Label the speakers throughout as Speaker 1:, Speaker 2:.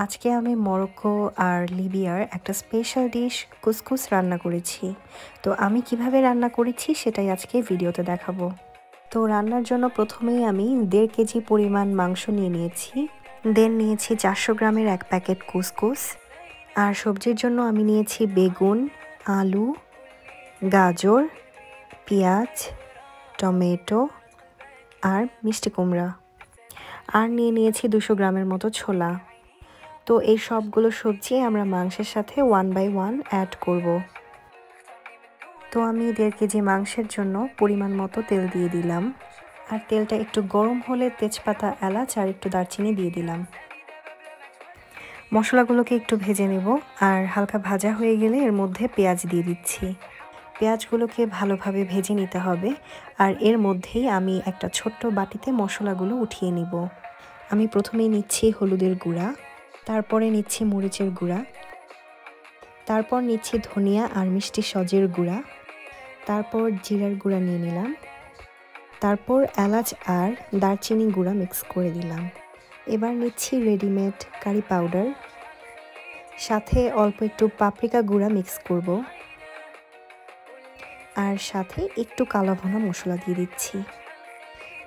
Speaker 1: আজকে আমি মরক্কো আর লিবিয়ার একটা স্পেশাল ডিশ কুসকুস রান্না করেছি। তো আমি কিভাবে রান্না করেছি সেটাই আজকে ভিডিওতে দেখাবো। তো রান্নার জন্য প্রথমেই আমি 1.5 কেজি পরিমাণ মাংস নিয়ে নিয়েছি। দেন নিয়েছি 400 গ্রামের 1 প্যাকেট কুসকুস। আর সবজির জন্য আমি নিয়েছি বেগুন, আলু, গাজর, পেঁয়াজ, টমেটো আর মিষ্টি কুমড়া। আর নিয়েছি 200 গ্রামের মতো ছোলা। তো এই সবগুলো সবজি আমরা মাংসের সাথে 1 বাই 1 অ্যাড করব। তো আমি 1.5 কেজি মাংসের জন্য পরিমাণ মতো তেল দিয়ে দিলাম। আর তেলটা একটু গরম হলে তেজপাতা, এলাচ আর একটু দারচিনি দিয়ে দিলাম। মশলাগুলোকে একটু ভেজে নেব। আর হালকা ভাজা হয়ে গেলে এর মধ্যে পেঁয়াজ দিয়ে দিচ্ছি। পেঁয়াজগুলোকে ভালোভাবে ভেজে নিতে হবে। আর এর মধ্যেই আমি একটা ছোট্ট বাটিতে মশলাগুলো উঠিয়ে নিব। আমি প্রথমেই নিচ্ছি হলুদের গুঁড়া, তারপরে নিচ্ছি মরিচের গুঁড়া, তারপর নিচ্ছি ধনিয়া আর মিষ্টি সজের গুঁড়া, তারপর জিরার গুঁড়া নিয়ে নিলাম, তারপর এলাচ আর দারচিনি গুঁড়া মিক্স করে দিলাম। এবার নিচ্ছি রেডিমেড কারি পাউডার, সাথে অল্প একটু পাপরিকা গুঁড়া মিক্স করব, আর সাথে একটু কালো ভুনা মশলা দিয়ে দিচ্ছি।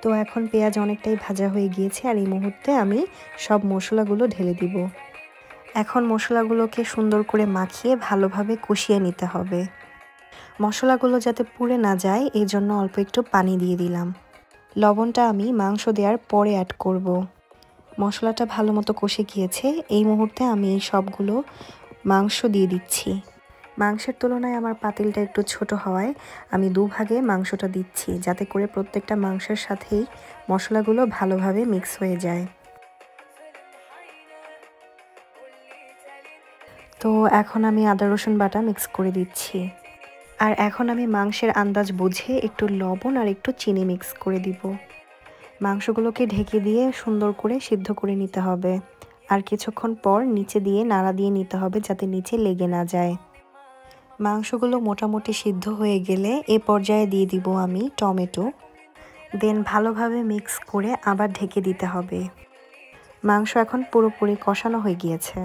Speaker 1: তো এখন পেঁয়াজ অনেকটাই ভাজা হয়ে গিয়েছে আর এই মুহূর্তে আমি সব মশলাগুলো ঢেলে দিব। এখন মশলাগুলোকে সুন্দর করে মাখিয়ে ভালোভাবে কষিয়ে নিতে হবে। মশলাগুলো যাতে পুড়ে না যায় এই জন্য অল্প একটু পানি দিয়ে দিলাম। লবণটা আমি মাংস দেওয়ার পরে অ্যাড করব। মশলাটা ভালো মতো কষে গিয়েছে। এই মুহূর্তে আমি এই সবগুলো মাংস দিয়ে দিচ্ছি। মাংসের তুলনায় আমার পাতিলটা একটু ছোট হওয়ায় আমি 2 ভাগে মাংসটা দিচ্ছি, যাতে করে প্রত্যেকটা মাংসের সাথেই মশলাগুলো ভালোভাবে মিক্স হয়ে যায়। তো এখন আমি আদা রসুন বাটা মিক্স করে দিচ্ছি। আর এখন আমি মাংসের আন্দাজ বুঝে একটু লবণ আর একটু চিনি মিক্স করে দিব। মাংসগুলোকে ঢেকে দিয়ে সুন্দর করে সিদ্ধ করে নিতে হবে। আর কিছুক্ষণ পর নিচে দিয়ে নাড়া দিয়ে নিতে হবে যাতে নিচে লেগে না যায়। মাংসগুলো মোটামুটি সিদ্ধ হয়ে গেলে এ পর্যায়ে দিয়ে দিব আমি টমেটো। দেন ভালোভাবে মিক্স করে আবার ঢেকে দিতে হবে। মাংস এখন পুরোপুরি কষানো হয়ে গিয়েছে।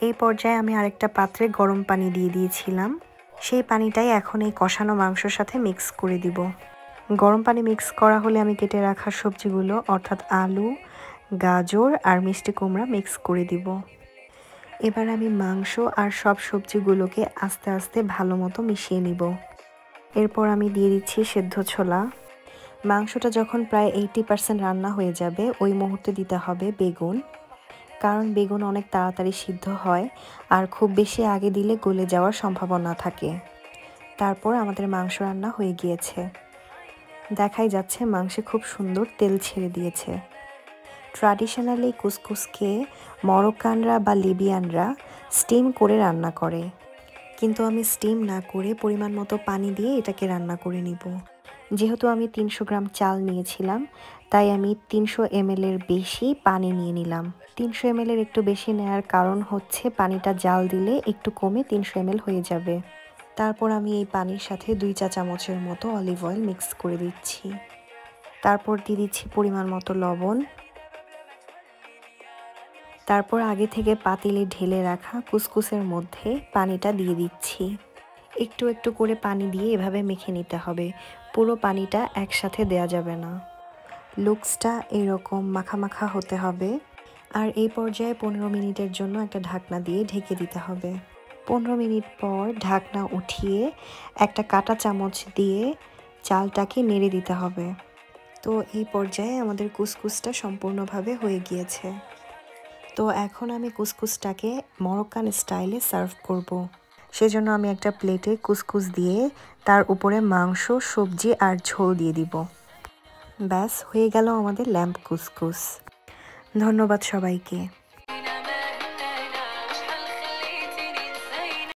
Speaker 1: এই পর্যায়ে আমি আরেকটা পাত্রে গরম পানি দিয়ে দিয়েছিলাম। সেই পানিটাই এখন এই কষানো মাংসের সাথে মিক্স করে দিব। গরম পানি মিক্স করা হলে আমি কেটে রাখা সবজিগুলো অর্থাৎ আলু, গাজর আর মিষ্টি কুমড়া মিক্স করে দিব। এবার আমি মাংস আর সব সবজিগুলোকে আস্তে আস্তে ভালো মতো মিশিয়ে নিব। এরপর আমি দিয়ে দিচ্ছি সেদ্ধ ছোলা। মাংসটা যখন প্রায় 80% রান্না হয়ে যাবে ওই মুহূর্তে দিতে হবে বেগুন, কারণ বেগুন অনেক তাড়াতাড়ি সিদ্ধ হয় আর খুব বেশি আগে দিলে গলে যাওয়ার সম্ভাবনা থাকে। তারপর আমাদের মাংস রান্না হয়ে গিয়েছে। দেখাই যাচ্ছে মাংসে খুব সুন্দর তেল ছেড়ে দিয়েছে। ট্র্যাডিশনালি কুসকুসকে মরক্কানরা বা লিবিয়ানরা স্টিম করে রান্না করে, কিন্তু আমি স্টিম না করে পরিমাণ মতো পানি দিয়ে এটাকে রান্না করে নিব। যেহেতু আমি 300 গ্রাম চাল নিয়েছিলাম তাই আমি 300 ml এর বেশি পানি নিয়ে নিলাম। 300 ml এর একটু বেশি নেওয়ার কারণ হচ্ছে পানিটা জাল দিলে একটু কমে 300 ml হয়ে যাবে। তারপর আমি এই পানির সাথে 2 চা চামচের মতো অলিভ অয়েল মিক্স করে দিচ্ছি। তারপর দিয়ে দিচ্ছি পরিমাণ মতো লবণ। তারপর আগে থেকে পাতিলে ঢেলে রাখা কুসকুসের মধ্যে পানিটা দিয়ে দিচ্ছি। একটু একটু করে পানি দিয়ে এভাবে মেখে নিতে হবে, পুরো পানিটা একসাথে দেয়া যাবে না। লুকসটা এরকম মাখা মাখা হতে হবে। আর এই পর্যায়ে 15 মিনিটের জন্য একটা ঢাকনা দিয়ে ঢেকে দিতে হবে। 15 মিনিট পর ঢাকনা উঠিয়ে একটা কাঁটা চামচ দিয়ে চালটাকে নেড়ে দিতে হবে। তো এই পর্যায়ে আমাদের কুসকুসটা সম্পূর্ণভাবে হয়ে গিয়েছে। তো এখন আমি কুসকুসটাকে মরক্কান স্টাইলে সার্ভ করব। সেজন্য আমি একটা প্লেটে কুসকুস দিয়ে তার উপরে মাংস, সবজি আর ঝোল দিয়ে দিব। ব্যাস হয়ে গেল আমাদের ল্যাম্প কুসকুস। ধন্যবাদ সবাইকে।